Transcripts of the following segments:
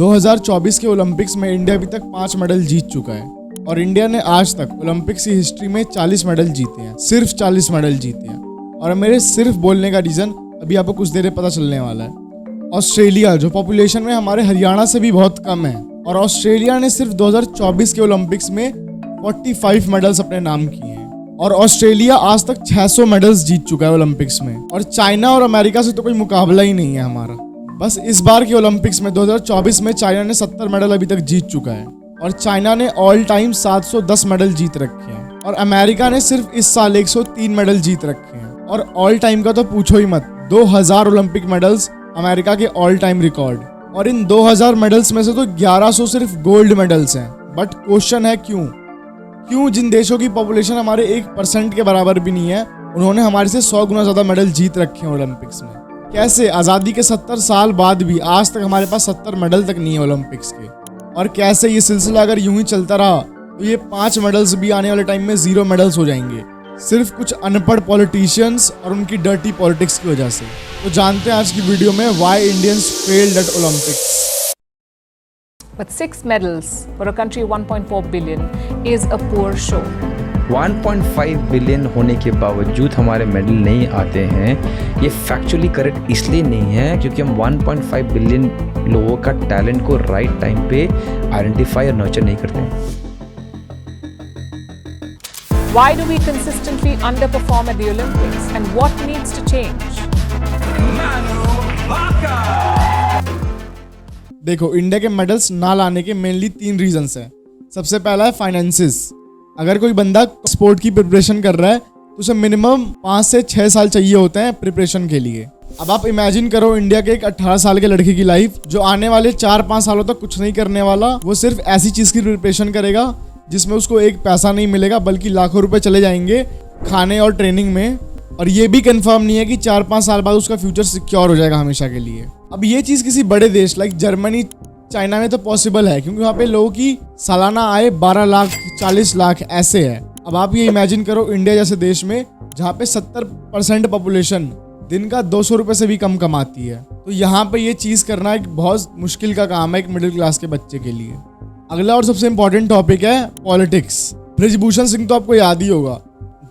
2024 के ओलंपिक्स में इंडिया अभी तक 5 मेडल जीत चुका है और इंडिया ने आज तक ओलंपिक्स की हिस्ट्री में 40 मेडल जीते हैं, सिर्फ 40 मेडल जीते हैं। और मेरे सिर्फ बोलने का रीज़न अभी आपको कुछ देर पता चलने वाला है। ऑस्ट्रेलिया जो पॉपुलेशन में हमारे हरियाणा से भी बहुत कम है, और ऑस्ट्रेलिया ने सिर्फ 2024 के ओलंपिक्स में 45 मेडल्स अपने नाम किए हैं। और ऑस्ट्रेलिया आज तक 600 मेडल्स जीत चुका है ओलंपिक्स में, और चाइना और अमेरिका से तो कोई मुकाबला ही नहीं है हमारा। बस इस बार के ओलंपिक्स में 2024 में चाइना ने 70 मेडल अभी तक जीत चुका है, और चाइना ने ऑल टाइम 710 मेडल जीत रखे हैं, और अमेरिका ने सिर्फ इस साल 103 मेडल जीत रखे हैं। और ऑल टाइम का तो पूछो ही मत, 2000 ओलंपिक मेडल्स अमेरिका के ऑल टाइम रिकॉर्ड, और इन 2000 मेडल्स में से तो 1100 सिर्फ गोल्ड मेडल्स हैं। बट क्वेश्चन है क्यों जिन देशों की पॉपुलेशन हमारे 1% के बराबर भी नहीं है, उन्होंने हमारे से 100 गुना ज्यादा मेडल जीत रखे हैं ओलंपिक्स में। कैसे आज़ादी के 70 साल बाद भी आज तक हमारे पास 70 मेडल तक नहीं है ओलंपिक्स के। और कैसे ये सिलसिला अगर यूं ही चलता रहा तो ये 5 मेडल्स भी आने वाले टाइम में 0 मेडल्स हो जाएंगे, सिर्फ कुछ अनपढ़ पॉलिटिशियंस और उनकी डर्टी पॉलिटिक्स की वजह से। तो जानते हैं आज की वीडियो में why Indians failed eight Olympics. But 6 medals for a country 1.4 billion is a poor show. 1.5 billion होने के बावजूद हमारे मेडल नहीं आते हैं, ये फैक्चुअली करेक्ट इसलिए नहीं है क्योंकि हम 1.5 बिलियन लोगों का टैलेंट को राइट टाइम पे आइडेंटिफाई और नर्चर नहीं करते हैं। Why do we consistently underperform at the Olympics and what needs to change? देखो, इंडिया के मेडल्स ना लाने के मेनली 3 रीजंस हैं। सबसे पहला है फाइनेंसिस। अगर कोई बंदा स्पोर्ट की प्रिपरेशन कर रहा है तो उसे मिनिमम 5 से 6 साल चाहिए होते हैं प्रिपरेशन के लिए। अब आप इमेजिन करो इंडिया के एक 18 साल के लड़के की लाइफ, जो आने वाले 4-5 सालों तक कुछ नहीं करने वाला, वो सिर्फ ऐसी चीज की प्रिपरेशन करेगा जिसमें उसको एक पैसा नहीं मिलेगा बल्कि लाखों रुपए चले जाएंगे खाने और ट्रेनिंग में, और ये भी कंफर्म नहीं है कि 4-5 साल बाद उसका फ्यूचर सिक्योर हो जाएगा हमेशा के लिए। अब ये चीज किसी बड़े देश लाइक जर्मनी, चाइना में तो पॉसिबल है क्योंकि वहाँ पे लोगों की सालाना आय 12 लाख 40 लाख ऐसे है। अब आप ये इमेजिन करो इंडिया जैसे देश में जहाँ पे 70% पॉपुलेशन दिन का 200 रुपए से भी कम कमाती है, तो यहाँ पे ये चीज करना एक बहुत मुश्किल का काम है एक मिडिल क्लास के बच्चे के लिए। अगला और सबसे इंपॉर्टेंट टॉपिक है पॉलिटिक्स। बृजभूषण सिंह तो आपको याद ही होगा,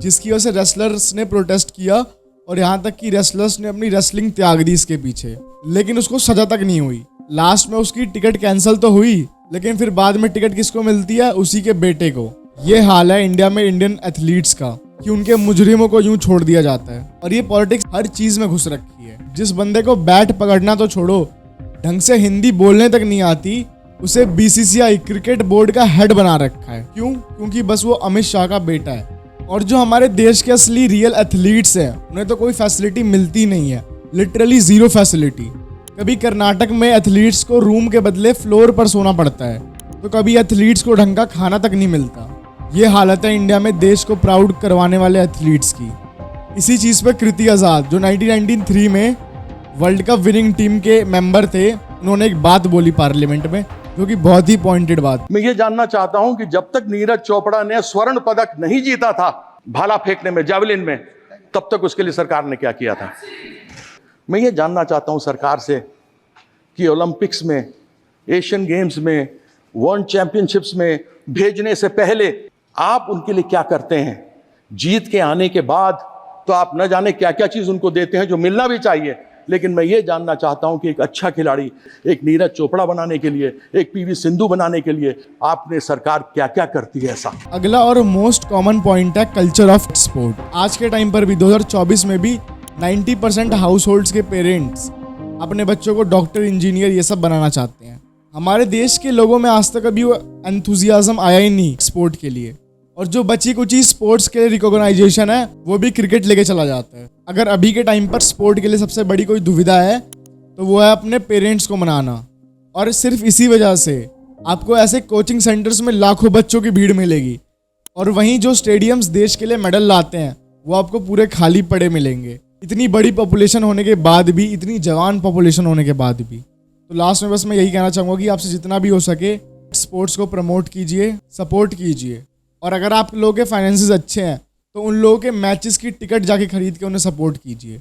जिसकी वजह से रेसलर्स ने प्रोटेस्ट किया और यहाँ तक कि रेसलर्स ने अपनी रेसलिंग त्याग दी इसके पीछे, लेकिन उसको सजा तक नहीं हुई। लास्ट में उसकी टिकट कैंसिल तो हुई, लेकिन फिर बाद में टिकट किसको मिलती है? उसी के बेटे को। ये हाल है इंडिया में इंडियन एथलीट्स का कि उनके मुजरिमों को यूं छोड़ दिया जाता है। और ये पॉलिटिक्स हर चीज में घुस रखी है। जिस बंदे को बैट पकड़ना तो छोड़ो, ढंग से हिंदी बोलने तक नहीं आती, उसे बीसीसीआई क्रिकेट बोर्ड का हेड बना रखा है। क्यों? क्योंकि बस वो अमित शाह का बेटा है। और जो हमारे देश के असली रियल एथलीट्स हैं, उन्हें तो कोई फैसिलिटी मिलती नहीं है, लिटरली 0 फैसिलिटी। कभी कर्नाटक में एथलीट्स को रूम के बदले फ्लोर पर सोना पड़ता है, तो कभी एथलीट्स को ढंग का खाना तक नहीं मिलता। ये हालत है इंडिया में देश को प्राउड करवाने वाले एथलीट्स की। इसी चीज पे कृति आजाद, जो 1993 में वर्ल्ड कप विनिंग टीम के मेंबर थे, उन्होंने एक बात बोली पार्लियामेंट में, जो कि बहुत ही पॉइंटेड बात। मैं ये जानना चाहता हूं कि जब तक नीरज चोपड़ा ने स्वर्ण पदक नहीं जीता था भाला फेंकने में, जावलिन में, तब तक उसके लिए सरकार ने क्या किया था? मैं ये जानना चाहता हूं सरकार से कि ओलंपिक्स में, एशियन गेम्स में, वर्ल्ड चैंपियनशिप्स में भेजने से पहले आप उनके लिए क्या करते हैं? जीत के आने के बाद तो आप न जाने क्या क्या चीज उनको देते हैं जो मिलना भी चाहिए, लेकिन मैं ये जानना चाहता हूं कि एक अच्छा खिलाड़ी, एक नीरज चोपड़ा बनाने के लिए, एक पीवी सिंधु बनाने के लिए आपने सरकार क्या क्या करती है ऐसा? अगला और मोस्ट कॉमन पॉइंट है कल्चर ऑफ स्पोर्ट। आज के टाइम पर भी 2024 में भी 90% हाउस होल्ड्स के पेरेंट्स अपने बच्चों को डॉक्टर, इंजीनियर ये सब बनाना चाहते हैं। हमारे देश के लोगों में आज तक अभी वो एंथुजियाज्म आया ही नहीं स्पोर्ट के लिए, और जो बची कुची स्पोर्ट्स के रिकॉग्नाइजेशन है वो भी क्रिकेट लेके चला जाता है। अगर अभी के टाइम पर स्पोर्ट के लिए सबसे बड़ी कोई दुविधा है तो वो है अपने पेरेंट्स को मनाना, और सिर्फ इसी वजह से आपको ऐसे कोचिंग सेंटर्स में लाखों बच्चों की भीड़ मिलेगी, और वहीं जो स्टेडियम्स देश के लिए मेडल लाते हैं वो आपको पूरे खाली पड़े मिलेंगे। इतनी बड़ी पॉपुलेशन होने के बाद भी, इतनी जवान पॉपुलेशन होने के बाद भी। तो लास्ट में बस मैं यही कहना चाहूँगा कि आपसे जितना भी हो सके स्पोर्ट्स को प्रमोट कीजिए, सपोर्ट कीजिए, और अगर आप लोगों के फाइनेंसेस अच्छे हैं तो उन लोगों के मैचेस की टिकट जाके खरीद के उन्हें सपोर्ट कीजिए।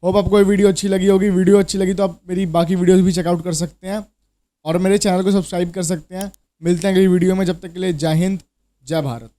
होप आपको ये वीडियो अच्छी लगी होगी। वीडियो अच्छी लगी तो आप मेरी बाकी वीडियोस भी चेकआउट कर सकते हैं, और मेरे चैनल को सब्सक्राइब कर सकते हैं। मिलते हैं अगली वीडियो में, जब तक के लिए जय हिंद, जय भारत।